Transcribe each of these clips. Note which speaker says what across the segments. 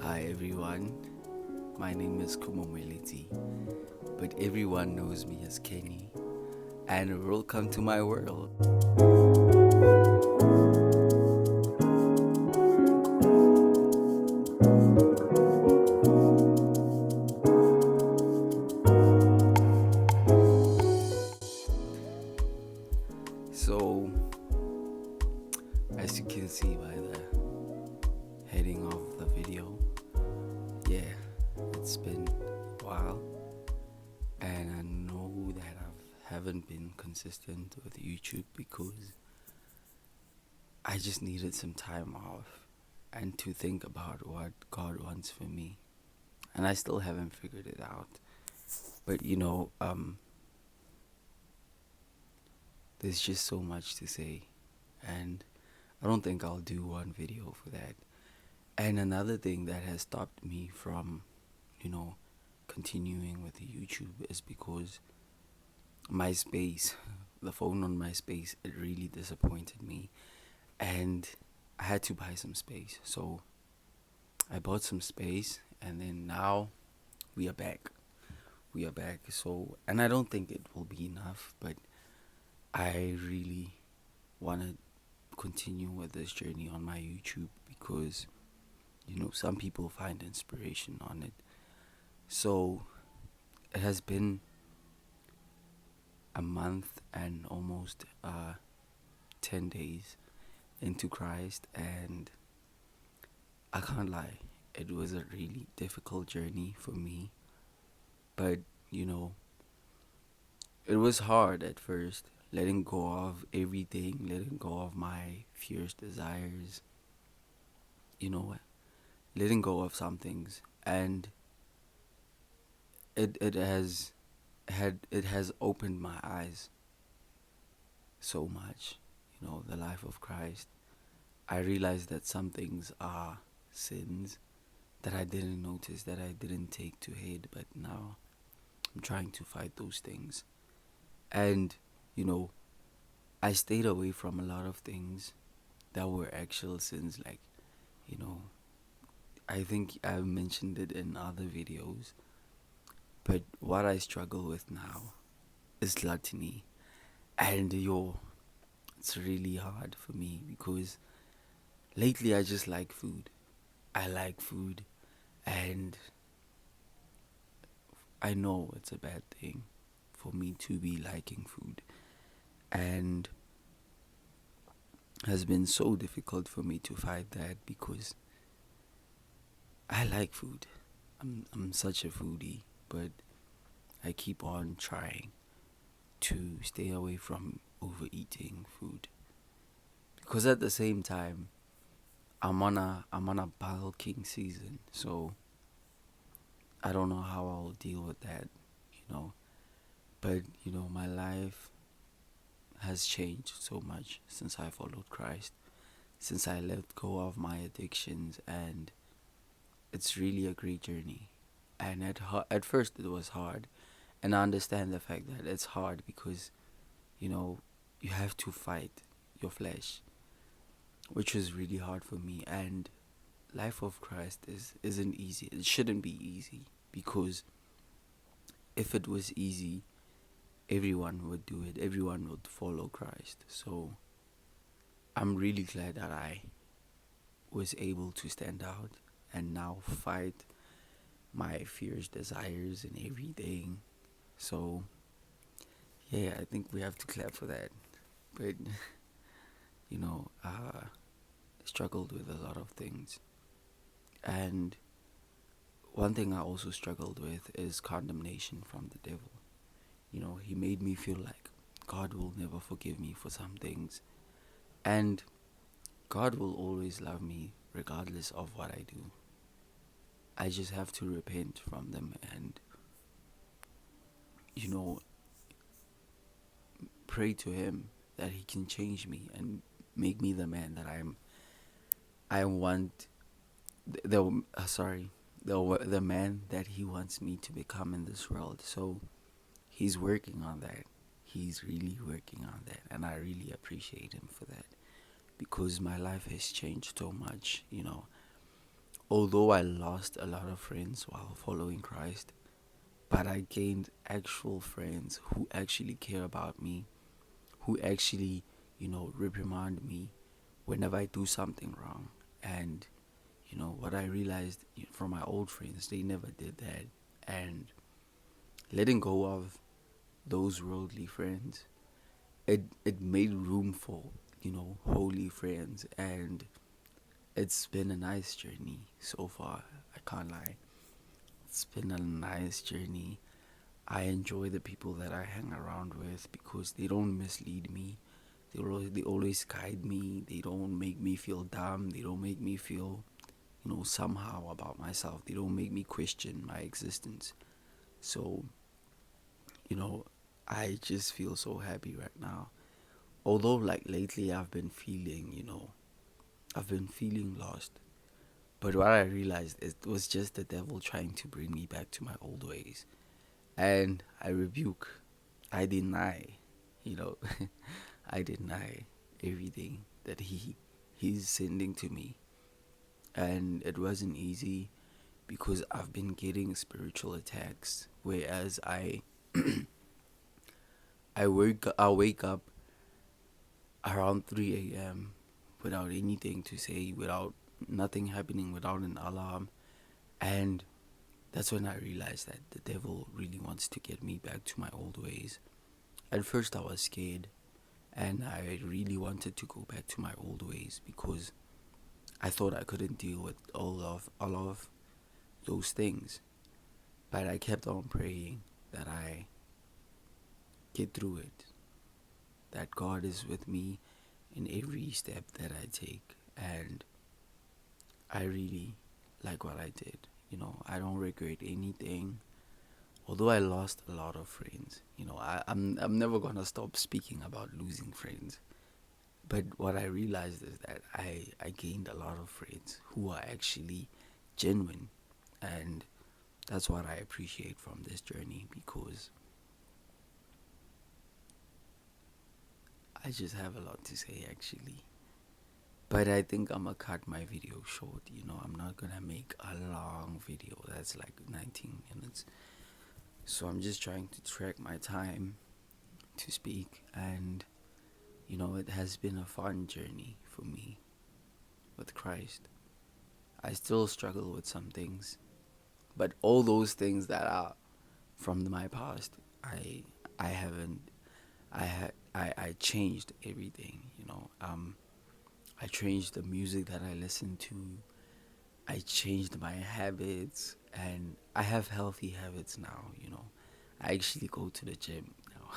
Speaker 1: Hi everyone, my name is Kumomeliti, but everyone knows me as Kenny, and welcome to my world. So, as you can see by the heading of the video, yeah, it's been a while, and I know that I haven't been consistent with YouTube because I just needed some time off and to think about what God wants for me. And I still haven't figured it out. But there's just so much to say. And I don't think I'll do one video for that. And another thing that has stopped me from, continuing with the YouTube is because my space, the phone on my space, it really disappointed me. And I had to buy some space. So I bought some space, and then now we are back. We are back. So, and I don't think it will be enough, but I really want to continue with this journey on my YouTube because, some people find inspiration on it. So, it has been a month and almost 10 days into Christ, and I can't lie, it was a really difficult journey for me. But, you know, it was hard at first, letting go of everything, letting go of my fierce desires, letting go of some things. And it has opened my eyes so much, the life of Christ. I realized that some things are sins that I didn't notice, that I didn't take to head, but now I'm trying to fight those things. And, you know, I stayed away from a lot of things that were actual sins, like, you know, I think I've mentioned it in other videos, but what I struggle with now is gluttony. And it's really hard for me because lately I just like food. I like food, and I know it's a bad thing for me to be liking food, and has been so difficult for me to fight that because I like food. I'm such a foodie, but I keep on trying to stay away from overeating food because at the same time I'm on a bulking season, so I don't know how I'll deal with that, you know. But my life has changed so much since I followed Christ, since I let go of my addictions, and it's really a great journey. And at first it was hard, and I understand the fact that it's hard because you know you have to fight your flesh, which is really hard for me. And life of Christ isn't easy. It shouldn't be easy because if it was easy, everyone would do it. Everyone would follow Christ. So I'm really glad that I was able to stand out and now fight my fears, desires, and everything. So yeah, I think we have to clap for that. But I struggled with a lot of things, and one thing I also struggled with is condemnation from the devil. He made me feel like God will never forgive me for some things, and God will always love me regardless of what I do. I just have to repent from them and, you know, pray to Him that He can change me and make me the man that I want. The man that He wants me to become in this world. So He's working on that. He's really working on that, and I really appreciate Him for that because my life has changed so much. although I lost a lot of friends while following Christ, but I gained actual friends who actually care about me, who actually, reprimand me whenever I do something wrong. And, what I realized from my old friends, they never did that. And letting go of those worldly friends, it made room for, holy friends. And it's been a nice journey so far. I can't lie. It's been a nice journey. I enjoy the people that I hang around with because they don't mislead me. They always guide me. They don't make me feel dumb. They don't make me feel, somehow about myself. They don't make me question my existence. So, you know, I just feel so happy right now. Although, like lately, I've been feeling lost. But what I realized is it was just the devil trying to bring me back to my old ways. And I rebuke, I deny, you know, I deny everything that he's sending to me. And it wasn't easy because I've been getting spiritual attacks. Whereas I wake up around 3 a.m. without anything to say, without nothing happening, without an alarm. And that's when I realized that the devil really wants to get me back to my old ways. At first, I was scared, and I really wanted to go back to my old ways because I thought I couldn't deal with all of those things. But I kept on praying that I get through it, that God is with me in every step that I take, and I really like what I did. I don't regret anything. Although I lost a lot of friends, I'm never gonna stop speaking about losing friends. But what I realized is that I gained a lot of friends who are actually genuine, and that's what I appreciate from this journey because I just have a lot to say actually. But I think I'm gonna cut my video short. I'm not gonna make a long video that's like 19 minutes. So I'm just trying to track my time to speak, and it has been a fun journey for me with Christ. I still struggle with some things, but all those things that are from my past, I haven't I changed everything. I changed the music that I listen to. I changed my habits, and I have healthy habits now. I actually go to the gym now.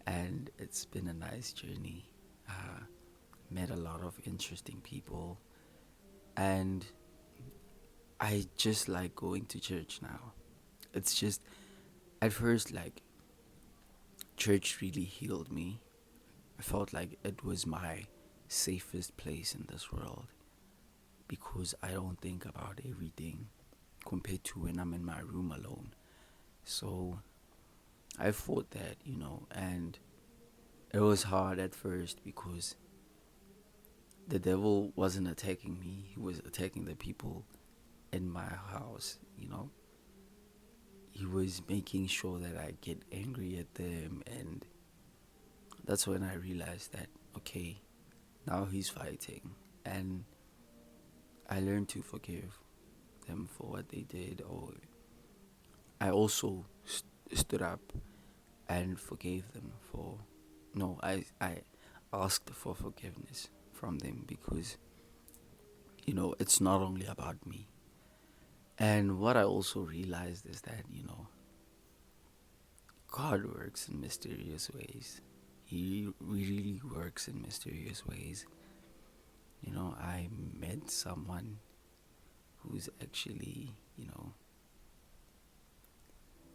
Speaker 1: And it's been a nice journey. Uh, Met a lot of interesting people, and I just like going to church now. It's just at first, like, church really healed me. I felt like it was my safest place in this world because I don't think about everything compared to when I'm in my room alone. So I fought that, and it was hard at first because the devil wasn't attacking me, he was attacking the people in my house. He was making sure that I get angry at them, and that's when I realized that, okay, now he's fighting. And I learned to forgive them for what they did, or I also stood up and forgave them for. No, I asked for forgiveness from them because, it's not only about me. And what I also realized is that, God works in mysterious ways. He really works in mysterious ways. I met someone who's actually,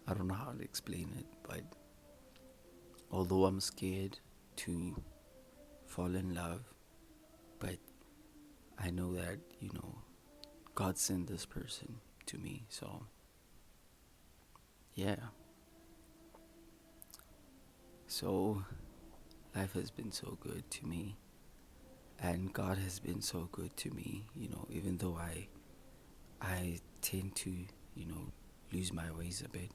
Speaker 1: I don't know how to explain it, but although I'm scared to fall in love, but I know that, God sent this person to me. So, yeah. So, life has been so good to me, and God has been so good to me, even though I tend to, lose my ways a bit,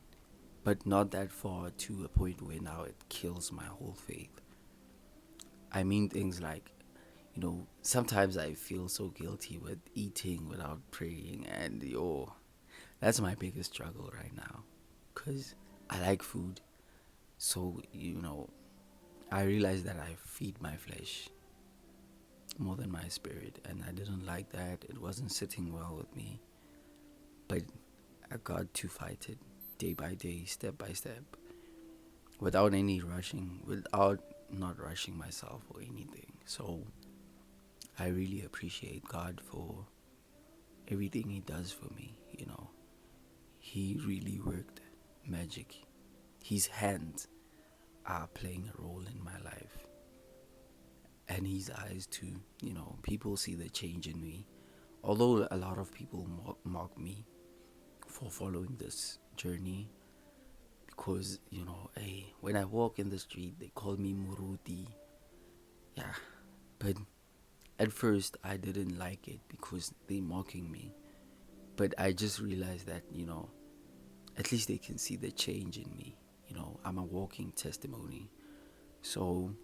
Speaker 1: but not that far to a point where now it kills my whole faith. I mean things like, sometimes I feel so guilty with eating without praying, and that's my biggest struggle right now, cause I like food, so I realize that I feed my flesh more than my spirit, and I didn't like that. It wasn't sitting well with me, but I got to fight it day by day, step by step, without any rushing, without not rushing myself or anything. So I really appreciate God for everything He does for me. He really worked magic. His hands are playing a role in my life, and His eyes too. People see the change in me. Although a lot of people mock me for following this journey, because hey, when I walk in the street, they call me Muruti. Yeah, but at first I didn't like it because they mocking me. But I just realized that at least they can see the change in me. I'm a walking testimony. So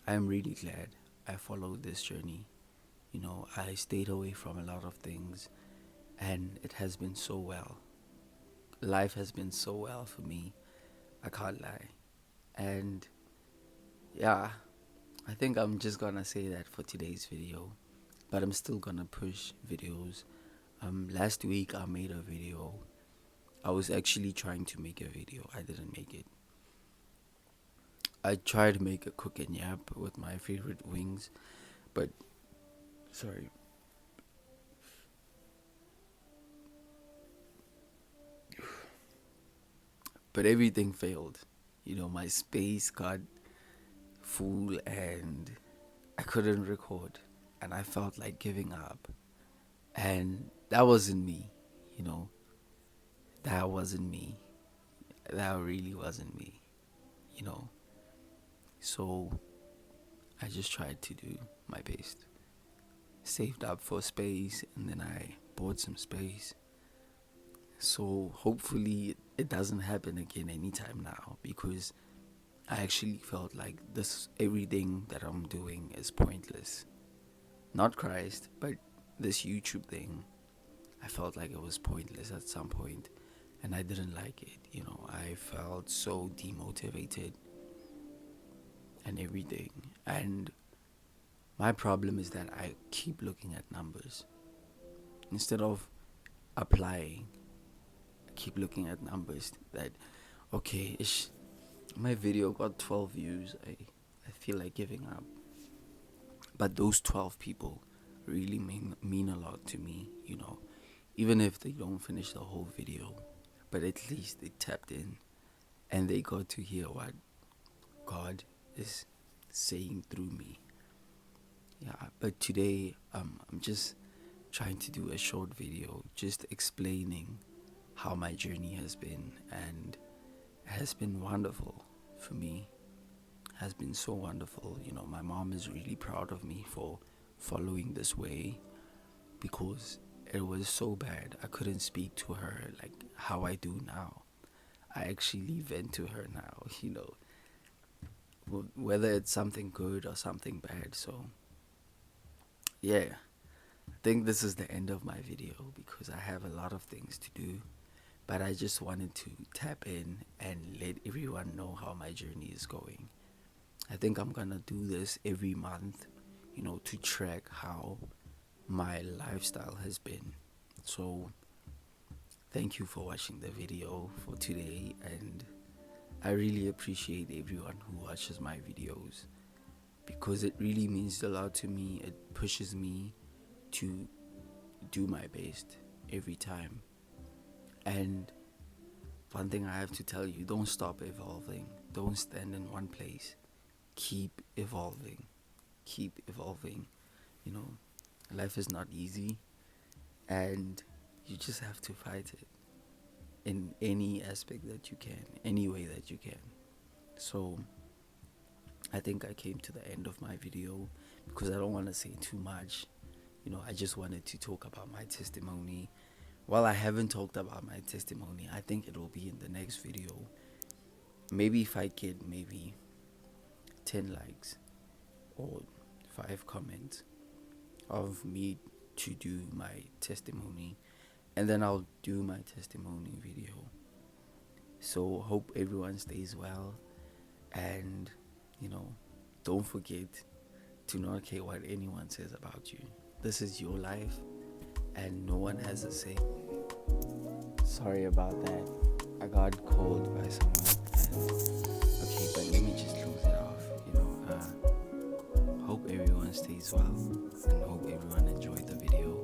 Speaker 1: I'm really glad I followed this journey. I stayed away from a lot of things, and it has been so well. Life has been so well for me. I can't lie. And yeah, I think I'm just gonna say that for today's video. But I'm still gonna push videos. Last week I made a video. I was actually trying to make a video. I didn't make it. I tried to make a cook and yap with my favorite wings, but sorry. But everything failed. My space got full and I couldn't record, and I felt like giving up. And that wasn't me, you know. That wasn't me. That really wasn't me, you know. So I just tried to do my best. Saved up for space, and then I bought some space. So hopefully it doesn't happen again anytime now, because I actually felt like this everything that I'm doing is pointless. Not Christ, but this YouTube thing. I felt like it was pointless at some point, and I didn't like it. I felt so demotivated and everything. And my problem is that I keep looking at numbers instead of applying. I keep looking at numbers that, okay, my video got 12 views. I feel like giving up. But those 12 people really mean a lot to me. Even if they don't finish the whole video, but at least they tapped in and they got to hear what God is saying through me. Yeah, but today I'm just trying to do a short video just explaining how my journey has been, and it has been wonderful for me. Has been so wonderful. My mom is really proud of me for following this way, because it was so bad. I couldn't speak to her like how I do now. I actually vent to her now, whether it's something good or something bad. So, yeah, I think this is the end of my video because I have a lot of things to do. But I just wanted to tap in and let everyone know how my journey is going. I think I'm gonna do this every month, to track how my lifestyle has been. So thank you for watching the video for today, and I really appreciate everyone who watches my videos, because it really means a lot to me. It pushes me to do my best every time. And one thing I have to tell you, don't stop evolving. Don't stand in one place. Keep evolving. Keep evolving. Life is not easy, and you just have to fight it in any aspect that you can, any way that you can. So I think I came to the end of my video because I don't want to say too much. I just wanted to talk about my testimony Well, I haven't talked about my testimony. I think it will be in the next video. Maybe if I get maybe 10 likes or 5 comments of me to do my testimony, and then I'll do my testimony video. So hope everyone stays well, and don't forget to not care what anyone says about you. This is your life and no one has a say. Sorry about that. I got called by someone, and okay, but let me just close it off. Hope everyone stays well and hope everyone enjoyed the video.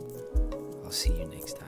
Speaker 1: I'll see you next time.